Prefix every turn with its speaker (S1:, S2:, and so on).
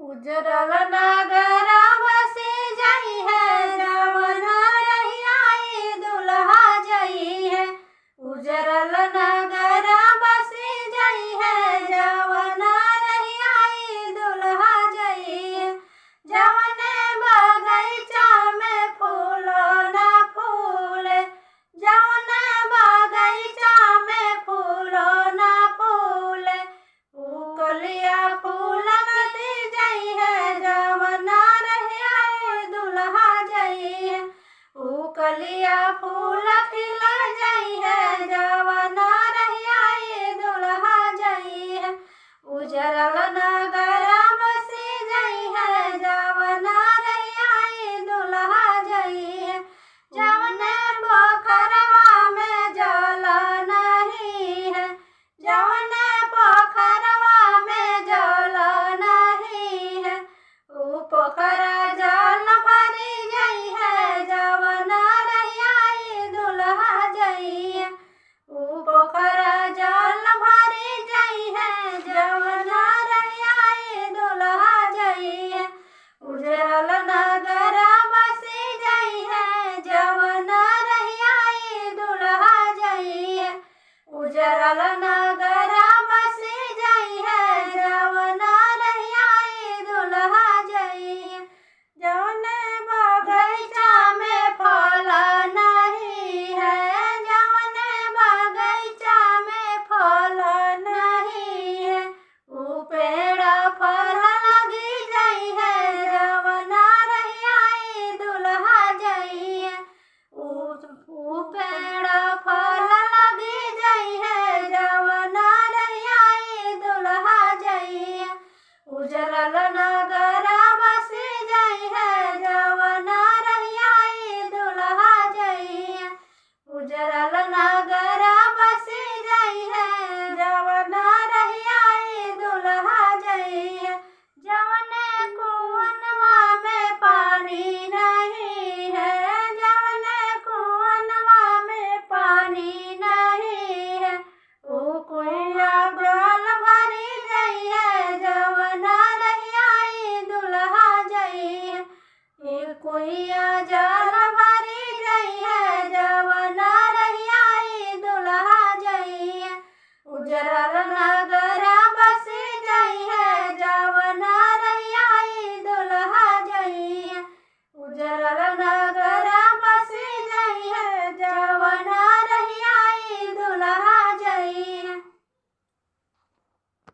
S1: उजरल नगर बसी जाई है जवन रहियाई दुल्हा जई है। उजरल नगर बसी जाई है जवन रहियाई दुल्हा जई है। जवने बगीचा में फूल ना फूले, जवने बगीचा में फूल ना फूले, कलिया फूल जई है जवन रहियाई दुल्हा जई है। कलिया फूल खिल जई है जवन रहियाई दुल्हा जई है। उजरल नगर बसी जई है जवन रहियाई दुल्हा जई है। जवने पोखरवा में जल नहीं है, जवने पोखरवा में जल नहीं है, पोखरा जल भरी जई है जवन रहियाई दुल्हा जई है। पोखरा जल भरी जई है जवन रहियाई दुल्हा जई है। उजरल नगर बसी जई है जवन रहियाई दुल्हा जई है। उजरल नगर बसी जई है जवन रहियाई दुल्हा जई है। जवने बगीचा में फल नहीं है, जवने बगीचा में फल नहीं है, पेड़ फल लगी जई है जवन रहियाई दुल्हा जई है। पेड़ फल लगी जई है जवन रहियाई दुल्हा जई है। उजरल